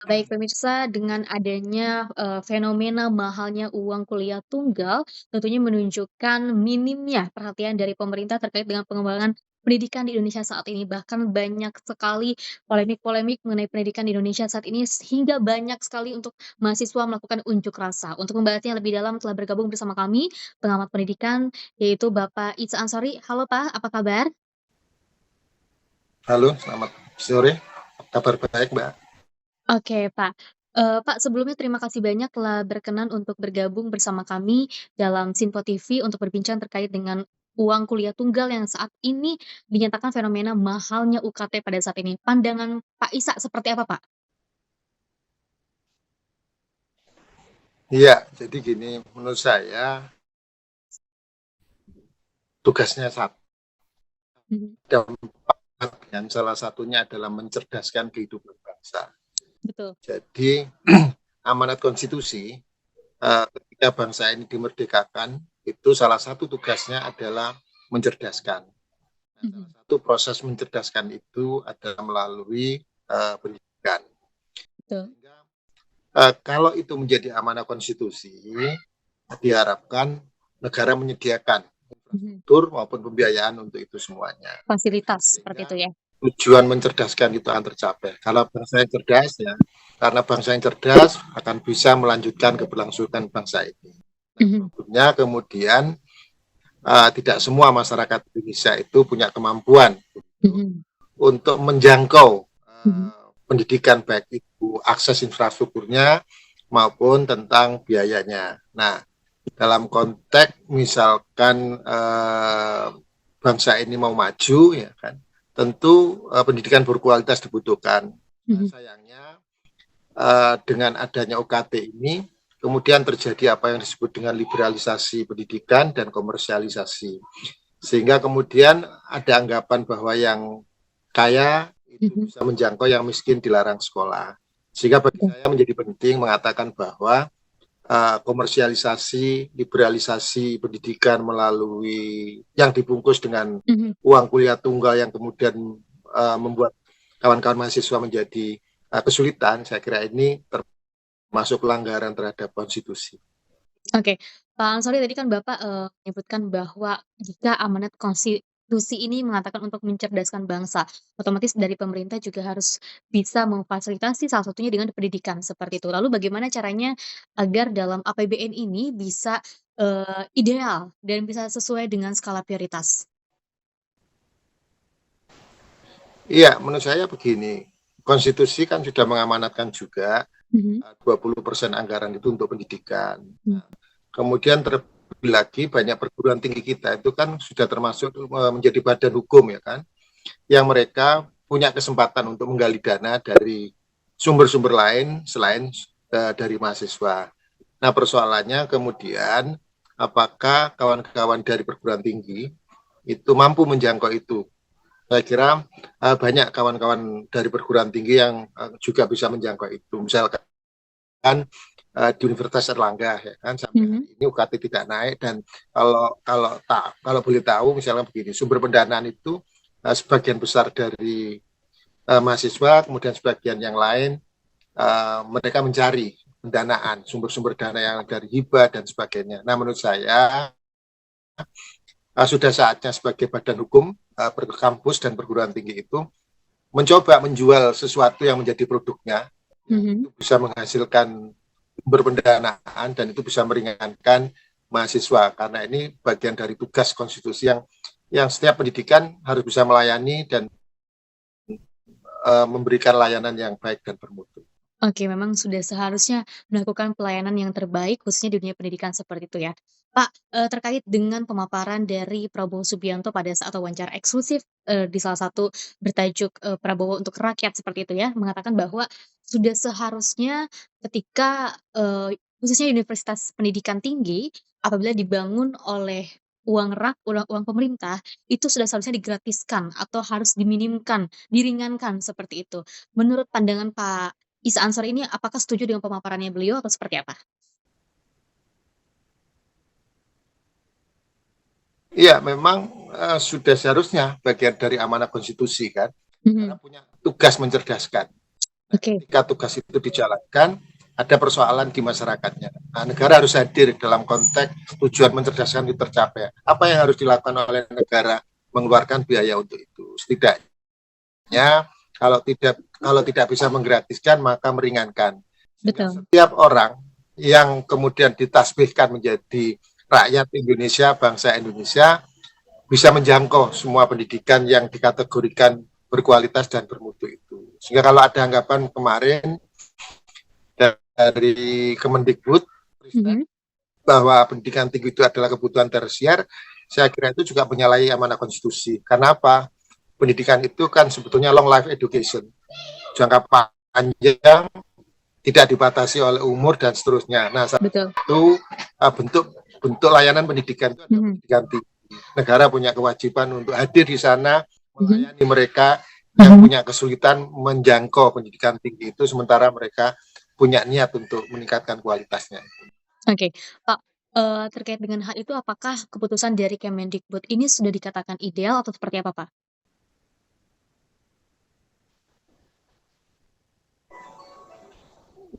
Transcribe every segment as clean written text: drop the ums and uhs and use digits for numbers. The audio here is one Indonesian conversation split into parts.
Baik pemirsa, dengan adanya, fenomena mahalnya uang kuliah tunggal, tentunya menunjukkan minimnya perhatian dari pemerintah terkait dengan pengembangan pendidikan di Indonesia saat ini. Bahkan banyak sekali polemik-polemik mengenai pendidikan di Indonesia saat ini, sehingga banyak sekali untuk mahasiswa melakukan unjuk rasa. Untuk membahasnya lebih dalam telah bergabung bersama kami pengamat pendidikan, yaitu Bapak Ica Ansori. Halo Pak, apa kabar? Halo, selamat sore. Kabar baik, Mbak. Oke, Pak. Pak, sebelumnya terima kasih banyak telah berkenan untuk bergabung bersama kami dalam Sinpo TV untuk berbincang terkait dengan uang kuliah tunggal yang saat ini dinyatakan fenomena mahalnya UKT pada saat ini. Pandangan Pak Isa seperti apa, Pak? Iya, jadi gini, menurut saya tugasnya satu Mhm, dan salah satunya adalah mencerdaskan kehidupan bangsa. betul. Jadi amanat konstitusi ketika bangsa ini dimerdekakan itu salah satu tugasnya adalah mencerdaskan. Nah, salah Mhm, satu proses mencerdaskan itu adalah melalui pendidikan. betul. Sehingga kalau itu menjadi amanah konstitusi, diharapkan negara menyediakan Mhm, infrastruktur maupun pembiayaan untuk itu semuanya. fasilitas seperti itu Sehingga ya? tujuan mencerdaskan itu akan tercapai. Kalau bangsa yang cerdas ya, karena bangsa yang cerdas akan bisa melanjutkan keberlangsungan bangsa ini. Nah, Mhm, problemnya kemudian tidak semua masyarakat Indonesia itu punya kemampuan mhm, untuk menjangkau mhm, pendidikan baik itu akses infrastrukturnya maupun tentang biayanya. Nah, dalam konteks misalkan bangsa ini mau maju ya kan tentu pendidikan berkualitas dibutuhkan. Nah, mhm, sayangnya dengan adanya UKT ini kemudian terjadi apa yang disebut dengan liberalisasi pendidikan dan komersialisasi, sehingga kemudian ada anggapan bahwa yang kaya itu mhm, bisa menjangkau yang miskin dilarang sekolah, sehingga bagi betul. saya menjadi penting mengatakan bahwa komersialisasi, liberalisasi pendidikan melalui yang dibungkus dengan Mhm. uang kuliah tunggal yang kemudian membuat kawan-kawan mahasiswa menjadi kesulitan, saya kira ini termasuk pelanggaran terhadap konstitusi. Oke, Pak Ansori tadi kan Bapak, menyebutkan bahwa jika amanat konstitusi ini mengatakan untuk mencerdaskan bangsa, otomatis dari pemerintah juga harus bisa memfasilitasi salah satunya dengan pendidikan, seperti itu. Lalu bagaimana caranya agar dalam APBN ini bisa, ideal dan bisa sesuai dengan skala prioritas? Iya, menurut saya begini, konstitusi kan sudah mengamanatkan juga Mhm, 20% anggaran itu untuk pendidikan. mmm, Kemudian terlebih lagi banyak perguruan tinggi kita itu kan sudah termasuk menjadi badan hukum ya kan, yang mereka punya kesempatan untuk menggali dana dari sumber-sumber lain selain dari mahasiswa. Nah, persoalannya kemudian apakah kawan-kawan dari perguruan tinggi itu mampu menjangkau itu. Saya kira banyak kawan-kawan dari perguruan tinggi yang juga bisa menjangkau itu. Misalkan di Universitas Erlangga ya kan sampai mhm, hari ini UKT tidak naik, dan kalau boleh tahu misalnya begini, sumber pendanaan itu sebagian besar dari mahasiswa, kemudian sebagian yang lain mereka mencari pendanaan, sumber-sumber dana yang dari hibah dan sebagainya. Nah, menurut saya sudah saatnya sebagai badan hukum kampus dan perguruan tinggi itu mencoba menjual sesuatu yang menjadi produknya, yang mhm. itu bisa menghasilkan sumber pendanaan dan itu bisa meringankan mahasiswa, karena ini bagian dari tugas konstitusi yang setiap pendidikan harus bisa melayani dan memberikan layanan yang baik dan bermutu. Oke, memang sudah seharusnya melakukan pelayanan yang terbaik khususnya di dunia pendidikan seperti itu ya. Pak, terkait dengan pemaparan dari Prabowo Subianto pada saat wawancara eksklusif, di salah satu bertajuk, Prabowo untuk Rakyat seperti itu ya, mengatakan bahwa sudah seharusnya ketika, khususnya universitas pendidikan tinggi, apabila dibangun oleh uang pemerintah, itu sudah seharusnya digratiskan atau harus diminimkan, diringankan seperti itu. Menurut pandangan Pak Isa Ansor ini apakah setuju dengan pemaparannya beliau atau seperti apa? Iya, memang sudah seharusnya bagian dari amanah konstitusi kan, karena Mhm, punya tugas mencerdaskan. Nah, Oke. ketika tugas itu dijalankan, ada persoalan di masyarakatnya. Nah, negara harus hadir dalam konteks tujuan mencerdaskan itu tercapai. Apa yang harus dilakukan oleh negara? Mengeluarkan biaya untuk itu. Setidaknya kalau tidak bisa menggratiskan maka meringankan. Sehingga Betul. setiap orang yang kemudian ditasbihkan menjadi rakyat Indonesia, bangsa Indonesia, bisa menjangkau semua pendidikan yang dikategorikan berkualitas dan bermutu itu. Sehingga kalau ada anggapan kemarin dari Kemendikbud Mhm. bahwa pendidikan tinggi itu adalah kebutuhan tersier, saya kira itu juga menyalahi amanah konstitusi. Karena apa? Pendidikan itu kan sebetulnya long life education, jangka panjang, tidak dibatasi oleh umur dan seterusnya. Nah, Betul. satu bentuk bentuk layanan pendidikan itu adalah Mhm. pendidikan tinggi. Negara punya kewajiban untuk hadir di sana Mhm. melayani mereka yang punya kesulitan menjangkau pendidikan tinggi itu, sementara mereka punya niat untuk meningkatkan kualitasnya. Oke, Pak, terkait dengan hal itu apakah keputusan dari Kemendikbud ini sudah dikatakan ideal atau seperti apa, Pak?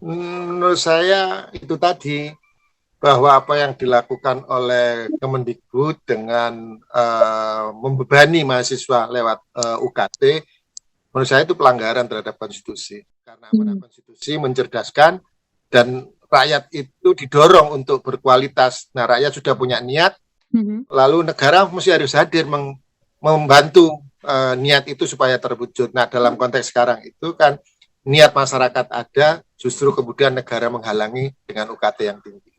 Menurut saya itu tadi bahwa apa yang dilakukan oleh Kemendikbud dengan membebani mahasiswa lewat UKT, menurut saya itu pelanggaran terhadap konstitusi. Karena amanah Mmm. konstitusi mencerdaskan dan rakyat itu didorong untuk berkualitas. Nah, rakyat sudah punya niat, Mhm. lalu negara mesti harus hadir membantu niat itu supaya terwujud. Nah, dalam konteks sekarang itu kan niat masyarakat ada, justru kemudian negara menghalangi dengan UKT yang tinggi.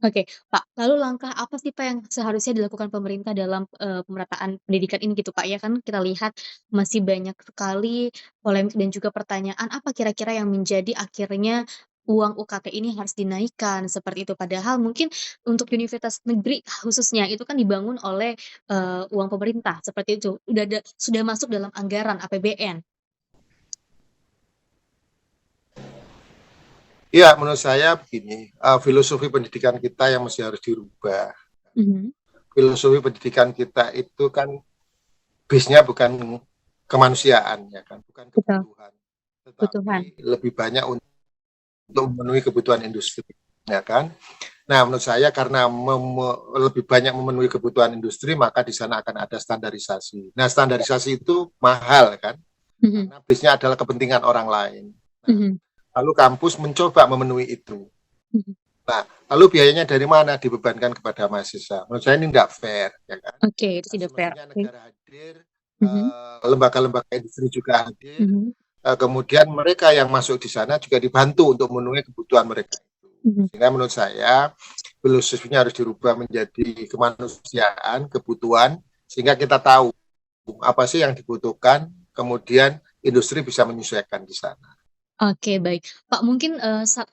Oke, Pak, lalu langkah apa sih, Pak, yang seharusnya dilakukan pemerintah dalam, pemerataan pendidikan ini gitu, Pak, ya kan kita lihat masih banyak sekali polemik dan juga pertanyaan, apa kira-kira yang menjadi akhirnya uang UKT ini harus dinaikkan, seperti itu. Padahal mungkin untuk universitas negeri khususnya itu kan dibangun oleh, uang pemerintah, seperti itu. Sudah masuk dalam anggaran APBN. Iya, menurut saya begini, filosofi pendidikan kita yang mesti harus dirubah. Mhm. Filosofi pendidikan kita itu kan base-nya bukan kemanusiaan, ya kan, bukan Betul, kebutuhan, kebutuhan. tetapi lebih banyak untuk memenuhi kebutuhan industri, ya kan. Nah, menurut saya karena lebih banyak memenuhi kebutuhan industri, maka di sana akan ada standarisasi. Nah, standarisasi itu mahal kan, Mhm. karena base-nya adalah kepentingan orang lain. Nah, Mhm. lalu kampus mencoba memenuhi itu. Mhm. Nah, lalu biayanya dari mana dibebankan kepada mahasiswa? Menurut saya ini tidak fair, ya kan? Oke, itu Nah, tidak fair, semestinya oke. negara hadir, Mhm. lembaga-lembaga industri juga hadir, Mhm. kemudian mereka yang masuk di sana juga dibantu untuk memenuhi kebutuhan mereka itu. Mhm. Sehingga menurut saya filosofinya harus dirubah menjadi kemanusiaan, kebutuhan, sehingga kita tahu apa sih yang dibutuhkan, kemudian industri bisa menyesuaikan di sana. Oke, baik. Pak, mungkin,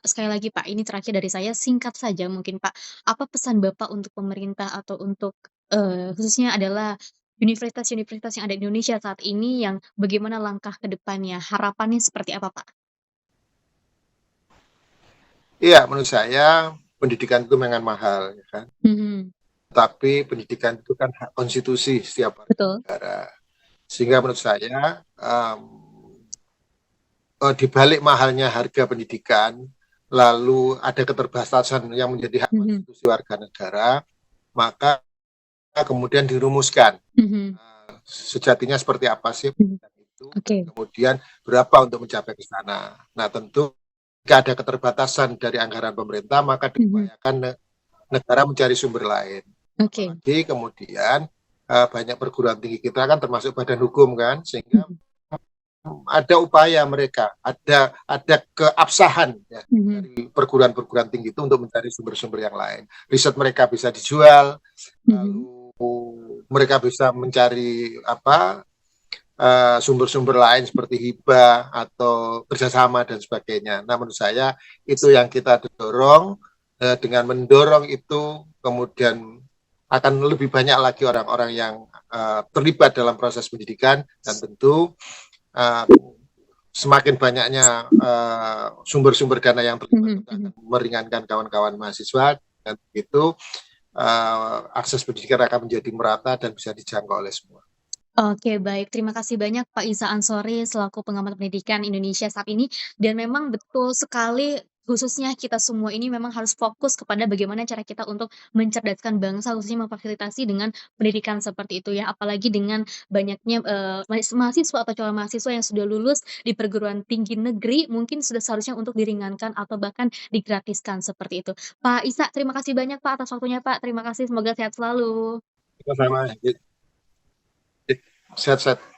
sekali lagi, Pak, ini terakhir dari saya, singkat saja mungkin, Pak. Apa pesan Bapak untuk pemerintah atau untuk, khususnya adalah universitas-universitas yang ada di Indonesia saat ini yang bagaimana langkah ke depannya? Harapannya seperti apa, Pak? Iya, menurut saya pendidikan itu memang mahal, ya kan? Mhm. Tapi pendidikan itu kan hak konstitusi setiap warga Betul. negara. Sehingga menurut saya di balik mahalnya harga pendidikan, lalu ada keterbatasan yang menjadi hak Mhm. konstitusi warga negara, maka kemudian dirumuskan Mhm. sejatinya seperti apa sih Mhm. pendidikan itu, dan Oke. kemudian berapa untuk mencapai ke sana. Nah, tentu jika ada keterbatasan dari anggaran pemerintah, maka Mhm. diupayakan negara mencari sumber lain. Oke. Apalagi kemudian banyak perguruan tinggi kita kan termasuk badan hukum kan, sehingga Mhm. ada upaya mereka, ada keabsahan ya, Mhm. dari perguruan-perguruan tinggi itu untuk mencari sumber-sumber yang lain. Riset mereka bisa dijual, Mhm. lalu mereka bisa mencari apa sumber-sumber lain seperti hibah atau kerjasama dan sebagainya. Nah, menurut saya itu yang kita dorong. Dengan mendorong itu, kemudian akan lebih banyak lagi orang-orang yang terlibat dalam proses pendidikan, dan tentu uh, semakin banyaknya sumber-sumber dana yang terlibat Mhm. tentu akan Mhm. meringankan kawan-kawan mahasiswa, dan begitu akses pendidikan akan menjadi merata dan bisa dijangkau oleh semua. Oke, baik. Terima kasih banyak Pak Isa Ansori selaku pengamat pendidikan Indonesia saat ini, dan memang betul sekali khususnya kita semua ini memang harus fokus kepada bagaimana cara kita untuk mencerdaskan bangsa, khususnya memfasilitasi dengan pendidikan seperti itu ya. Apalagi dengan banyaknya, mahasiswa atau calon mahasiswa yang sudah lulus di perguruan tinggi negeri, mungkin sudah seharusnya untuk diringankan atau bahkan digratiskan seperti itu. Pak Isa, terima kasih banyak Pak atas waktunya Pak. Terima kasih, semoga sehat selalu. Sama-sama. Sehat-sehat.